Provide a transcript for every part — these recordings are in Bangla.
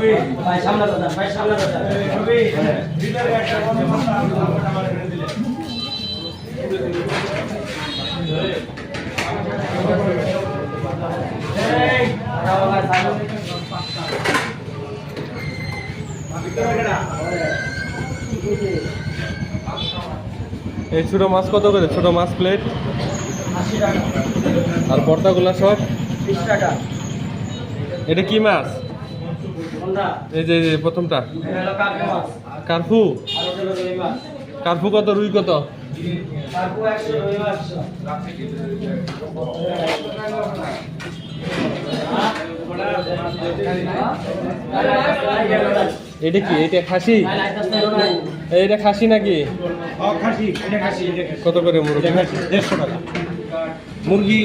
এই ছোট মাছ কত করে? ছোট মাছ প্লেট 80 টাকা। আর পর্দাগুলা সব 20 টাকা। এটা কি মাছ? কোনটা? এই যে প্রথমটা এটা হলো কার্পু মাছ। কার্পু। আর ওটা হলো রুই মাছ। কার্পু কত, রুই কত? কার্পু 100, রুই মাছ 100। এটা কি? এটা খাসি? এটা খাসি নাকি? কত করে মুরগি? 150 টাকা। মুরগি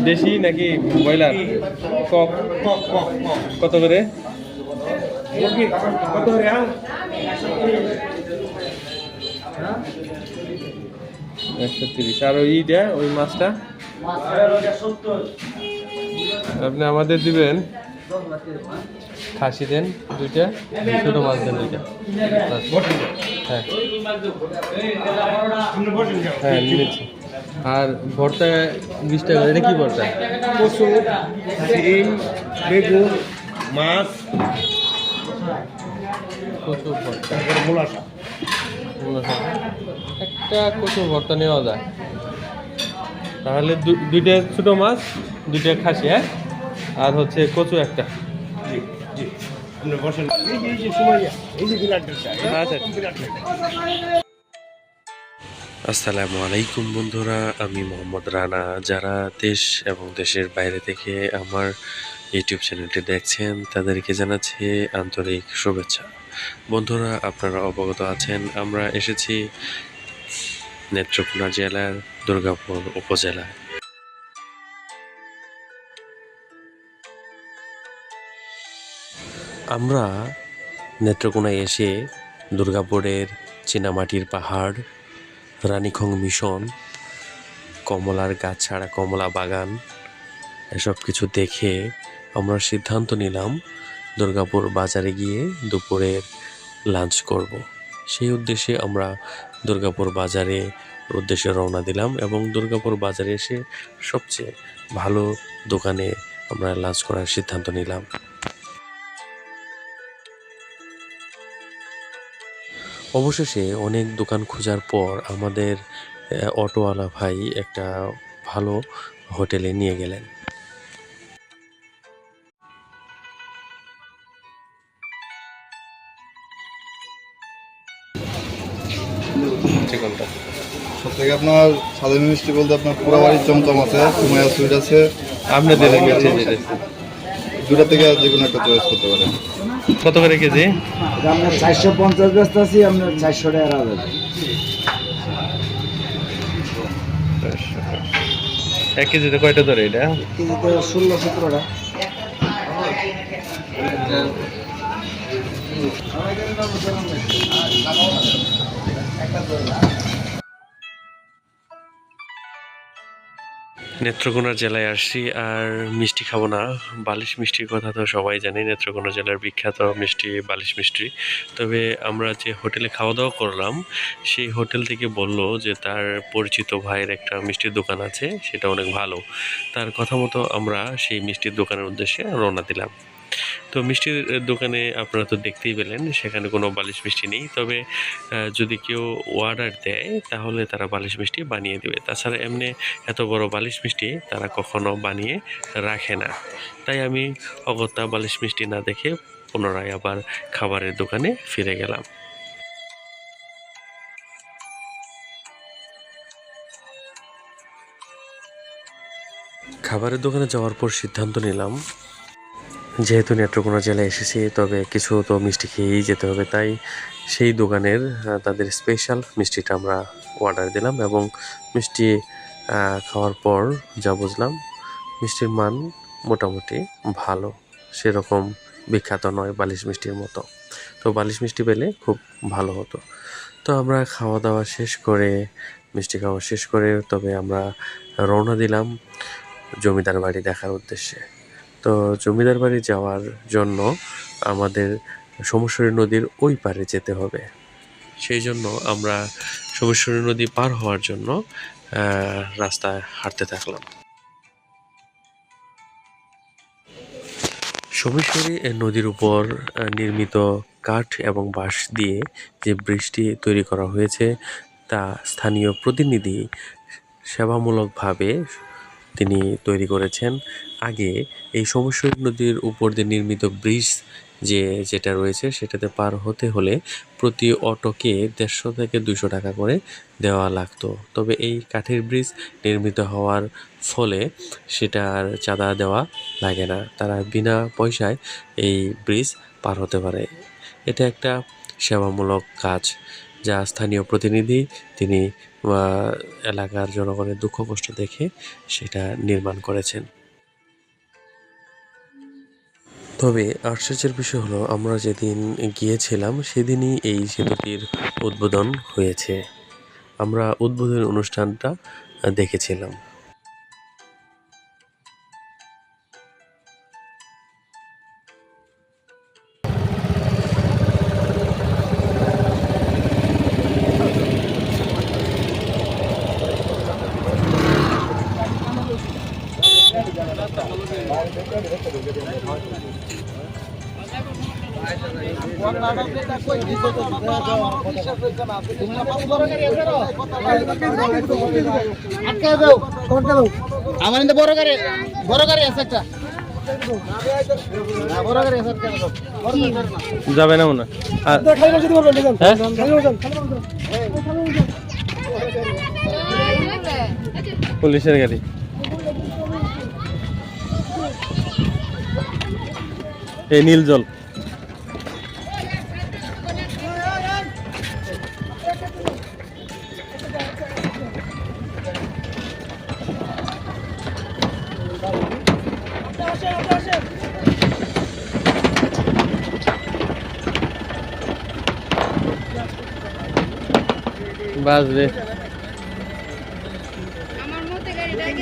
দেশি নাকি ব্রয়লার? কক কত করে? মুরগি কত করে? 130। আর ওইটা, ওই মাছটা মাছ 70। আপনি আমাদের দিবেন। খাসি দেন দুইটা, ছোট মাছ দেন দুইটা। হ্যাঁ হ্যাঁ নিয়েছি। আর ভর্তা 20 টাকা। এটা কি ভর্তা? কচু, ডিম, বেগুন, মাছ, কচু ভর্তা, মূলা শাক। একটা কচু ভর্তা নেওয়া যায়। তাহলে দুইটা ছোট মাছ, দুইটা খাসি, হ্যাঁ, আর হচ্ছে কচু একটা। জি জি, আপনি বসেন। এই যে সুমাইয়া, এই যে বিলাটটা। আচ্ছা। আসসালামু আলাইকুম বন্ধুরা, আমি মোহাম্মদ রানা। যারা দেশ এবং দেশের বাইরে থেকে আমার ইউটিউব চ্যানেলটি দেখছেন তাদেরকে জানাচ্ছি আন্তরিক শুভেচ্ছা। বন্ধুরা, আপনারা অবগত আছেন আমরা এসেছি নেত্রকোনা জেলার দুর্গাপুর উপজেলায়। আমরা নেত্রকোনায় এসে দুর্গাপুরের চীনামাটির পাহাড়, রানীখং মিশন, কমলার গাছ ছাড়া কমলা বাগান এসব কিছু দেখে আমরা সিদ্ধান্ত নিলাম দুর্গাপুর বাজারে গিয়ে দুপুরের লাঞ্চ করব। সেই উদ্দেশ্যে আমরা দুর্গাপুর বাজারে উদ্দেশ্যে রওনা দিলাম এবং দুর্গাপুর বাজারে এসে সবচেয়ে ভালো দোকানে আমরা লাঞ্চ করার সিদ্ধান্ত নিলাম। অবশেষে অনেক দোকান খোঁজার পর আমাদের অটোওয়ালা ভাই একটা ভালো হোটেলে নিয়ে গেলেন। চিকনটা সব থেকে আপনার স্বাদের মিষ্টি বলতে আপনার পোড়াবাড়ির চমচম আছে, সুমাইয়া সুইট আছে। আপনি দিলেন মিষ্টি যেটা। দুটা থেকে যে কোনো একটা চয়েস করতে পারেন। কত করে কেজি? আমরা 450 ব্যস্ত আছি, আপনার 400 টাকা রাখবেন। 1 কেজিতে কয়টা ধরে এটা? কেজিতে 16-17 টাকা। নেত্রকোনা জেলায় আসছি আর মিষ্টি খাবো না। বালিশ মিষ্টির কথা তো সবাই জানে, নেত্রকোনা জেলার বিখ্যাত মিষ্টি বালিশ মিষ্টি। তবে আমরা যে হোটেলে খাওয়া দাওয়া করলাম সেই হোটেল থেকে বলল যে তার পরিচিত ভাইয়ের একটা মিষ্টির দোকান আছে, সেটা অনেক ভালো। তার কথা মতো আমরা সেই মিষ্টির দোকানের উদ্দেশ্যে রওনা দিলাম। তো মিষ্টির দোকানে আপনারা তো দেখতেই পেলেন সেখানে কোনো বালিশ মিষ্টি নেই। তবে যদি কেউ অর্ডার দেয় তাহলে তারা বালিশ মিষ্টি বানিয়ে দেবে। তাছাড়া এমনি এত বড় বালিশ মিষ্টি তারা কখনো বানিয়ে রাখে না। তাই আমি অগত্যা বালিশ মিষ্টি না দেখে পুনরায় আবার খাবারের দোকানে ফিরে গেলাম। খাবারের দোকানে যাওয়ার পর সিদ্ধান্ত নিলাম, যেহেতু নেত্রকোনা জেলায় এসেছি তবে কিছু তো মিষ্টি খেয়েই যেতে হবে। তাই সেই দোকানের তাদের স্পেশাল মিষ্টিটা আমরা অর্ডার দিলাম এবং মিষ্টি খাওয়ার পর যা বুঝলাম মিষ্টির মান মোটামুটি ভালো, সেরকম বিখ্যাত নয় বালিশ মিষ্টির মতো। তো বালিশ মিষ্টি পেলে খুব ভালো হতো। তো আমরা খাওয়া দাওয়া শেষ করে, মিষ্টি খাওয়া শেষ করে তবে আমরা রওনা দিলাম জমিদার বাড়ি দেখার উদ্দেশ্যে। তো জমিদার বাড়ি যাওয়ার জন্য আমাদের সোমেশ্বরী নদীর ওই পারে যেতে হবে। সেই জন্য আমরা সোমেশ্বরী নদী পার হওয়ার জন্য রাস্তায় হাঁটতে থাকলাম। সোমেশ্বরী নদীর উপর নির্মিত কাঠ এবং বাঁশ দিয়ে যে ব্রিজটি তৈরি করা হয়েছে তা স্থানীয় প্রতিনিধি সেবামূলকভাবে তিনি তৈরি করেছেন। আগে এই সোমেশ্বরী নদীর উপর যে নির্মিত ব্রিজ যেটা রয়েছে সেটাতে পার হতে হলে প্রতি অটোকে 150 থেকে 200 টাকা করে দেওয়া লাগতো। তবে এই কাঠের ব্রিজ নির্মিত হওয়ার ফলে সেটা আর চাঁদা দেওয়া লাগে না, তারা বিনা পয়সায় এই ব্রিজ পার হতে পারে। এটা একটা সেবামূলক কাজ যা স্থানীয় প্রতিনিধি তিনি এলাকার জনগণের দুঃখ কষ্ট দেখে সেটা নির্মাণ করেছেন। তবে আশ্চর্যের বিষয় হলো আমরা যেদিন গিয়েছিলাম সেদিনই এই সেতুটির উদ্বোধন হয়েছে। আমরা উদ্বোধন অনুষ্ঠানটা দেখেছিলাম। আমার কিন্তু বড় গাড়ি আছে একটা বড় গাড়ি আছে যাবে না মনে হয়। হ্যাঁ? পুলিশের গাড়ি। এই নীল জল। বাজবে আমার মতে গাড়িটা আগে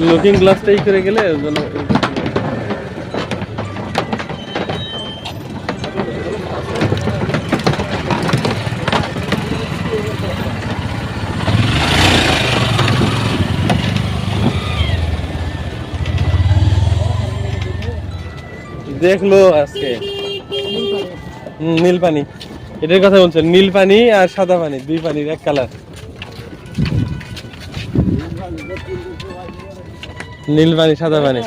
লুকিং গ্লাসটাই করে গেলে দেখলো আজকে নীল পানি, এটার কথা বলছেন, নীল পানি আর সাদা পানি, দুই পানির এক কালার। নীল পানি সাদা পানি।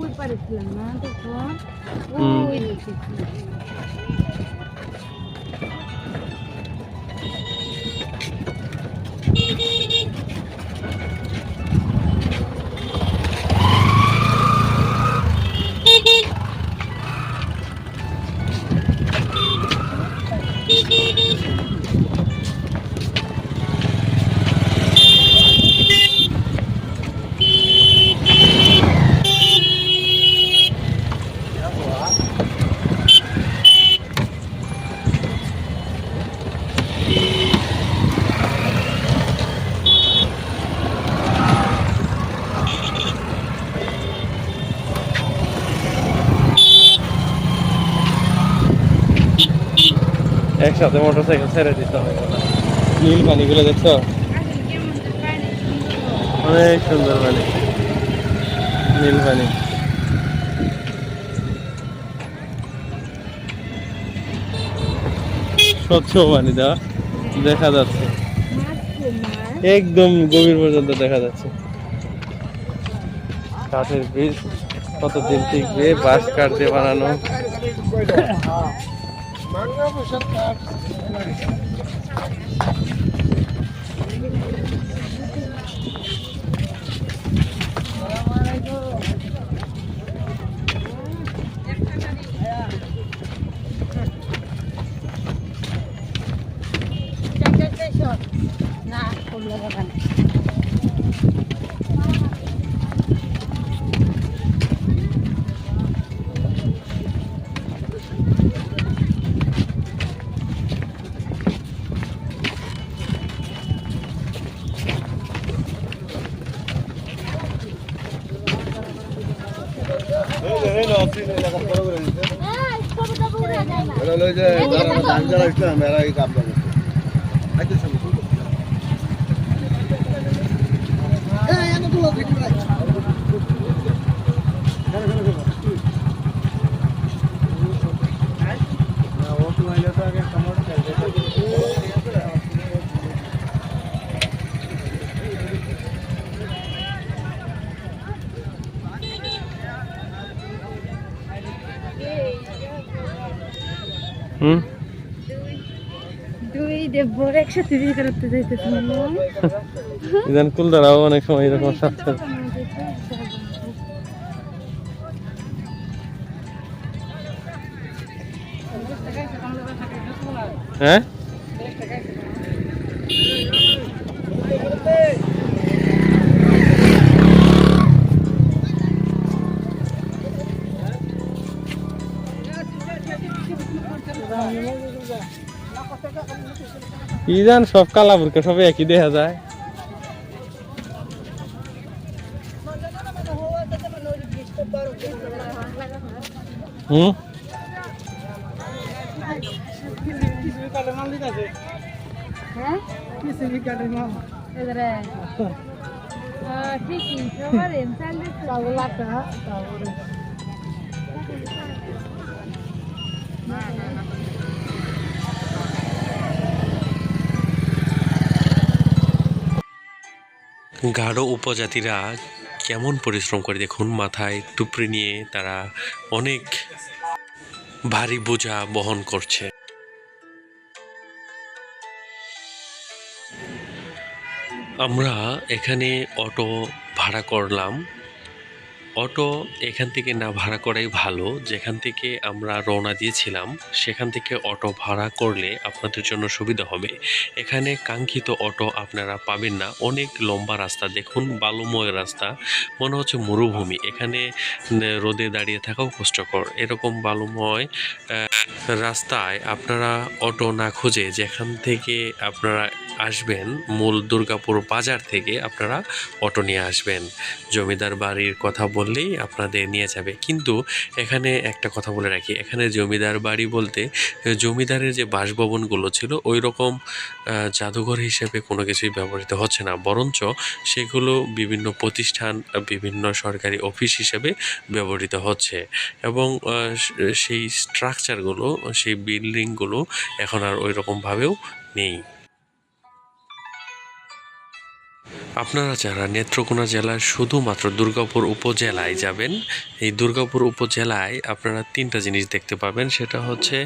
ওই পারেছিলাম না তখন ওই দেখেছি। একসাথে মোটরসাইকেল ছেড়ে দিতে হবে। নীল পানিগুলো দেখছো, অনেক সুন্দর পানি, নীল পানি। স্বচ্ছ পানি দেওয়া দেখা যাচ্ছে, একদম গভীর পর্যন্ত দেখা যাচ্ছে। কাঠের ব্রিজ কতদিন টিকবে, বাঁশ কাঠ দিয়ে বানানো। না হুম দুই দেবর একসাথে বিয়ে করতে যাইতেছে না ইদান কুল দাঁড়াও অনেক সময় এরকম সাথে হ্যাঁ ইদান সব কালা বুরকা সব একই দেখা যায় হুম হ্যাঁ এবারে ঠিকই সবার এমসালে চাউলাটা তারপরে গাঢ় উপজাতিরা কেমন পরিশ্রম করে দেখুন, মাথায় টুপরি নিয়ে তারা অনেক ভারী বোঝা বহন করছে। আমরা এখানে অটো ভাড়া করলাম। অটো এখান থেকে না ভাড়া করাই ভালো, যেখান থেকে আমরা রওনা দিয়েছিলাম সেখান থেকে অটো ভাড়া করলে আপনাদের জন্য সুবিধা হবে। এখানে কাঙ্ক্ষিত অটো আপনারা পাবেন না, অনেক লম্বা রাস্তা, দেখুন বালুময় রাস্তা, মনে হচ্ছে মরুভূমি। এখানে রোদে দাঁড়িয়ে থাকাও কষ্টকর। এরকম বালুময় রাস্তায় আপনারা অটো না খুঁজে যেখান থেকে আপনারা আসবেন, মূল দুর্গাপুর বাজার থেকে আপনারা অটো নিয়ে আসবেন। জমিদার বাড়ির কথা বললেই আপনাদের নিয়ে যাবে। কিন্তু এখানে একটা কথা বলে রাখি, এখানে জমিদার বাড়ি বলতে জমিদারের যে বাসভবনগুলো ছিল ওই রকম জাদুঘর হিসেবে কোনো কিছুই ব্যবহৃত হচ্ছে না, বরঞ্চ সেগুলো বিভিন্ন প্রতিষ্ঠান, বিভিন্ন সরকারি অফিস হিসেবে ব্যবহৃত হচ্ছে। এবং সেই স্ট্রাকচারগুলো, সেই বিল্ডিংগুলো এখন আর ওই রকমভাবেও নেই। আপনারা যারা নেত্রকোনা জেলার শুধুমাত্র দুর্গাপুর উপজেলায় যাবেন, এই দুর্গাপুর উপজেলায় আপনারা তিনটা জিনিস দেখতে পাবেন। সেটা হচ্ছে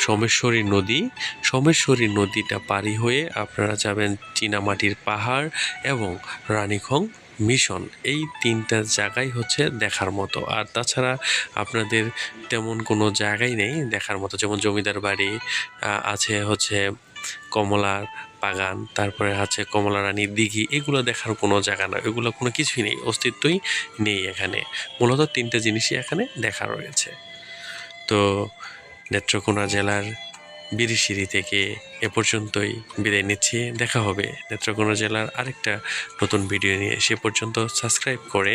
সোমেশ্বরী নদী, সোমেশ্বরী নদীটা পাড়ি হয়ে আপনারা যাবেন চীনামাটির পাহাড় এবং রানীখং মিশন। এই তিনটা জায়গায় হচ্ছে দেখার মতো। আর তাছাড়া আপনাদের তেমন কোনো জায়গাই নেই দেখার মতো, যেমন জমিদার বাড়ি আছে, হচ্ছে কমলার বাগান, তারপরে আছে কমলা রানীর দিঘি, এগুলো দেখার কোনো জায়গা না, এগুলো কোনো কিছুই নেই, অস্তিত্বই নেই এখানে। মূলত তিনটে জিনিসই এখানে দেখা রয়েছে। তো নেত্রকোনা জেলার বিরিশিরি থেকে এ পর্যন্তই বিদায় নিচ্ছি। দেখা হবে নেত্রকোনা জেলার আরেকটা নতুন ভিডিও নিয়ে। সে পর্যন্ত সাবস্ক্রাইব করে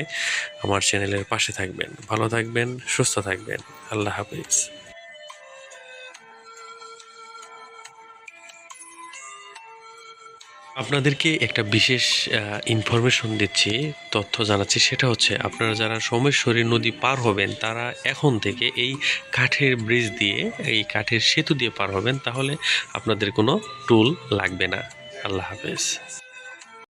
আমার চ্যানেলের পাশে থাকবেন। ভালো থাকবেন, সুস্থ থাকবেন। আল্লাহ হাফিজ। আপনাদেরকে একটা বিশেষ ইনফরমেশন দিচ্ছি, তথ্য জানাচ্ছি। সেটা হচ্ছে আপনারা যারা সোমেশ্বরী নদী পার হবেন তারা এখন থেকে এই কাঠের ব্রিজ দিয়ে, এই কাঠের সেতু দিয়ে পার হবেন, তাহলে আপনাদের কোনো টুল লাগবে না। আল্লাহ হাফেজ।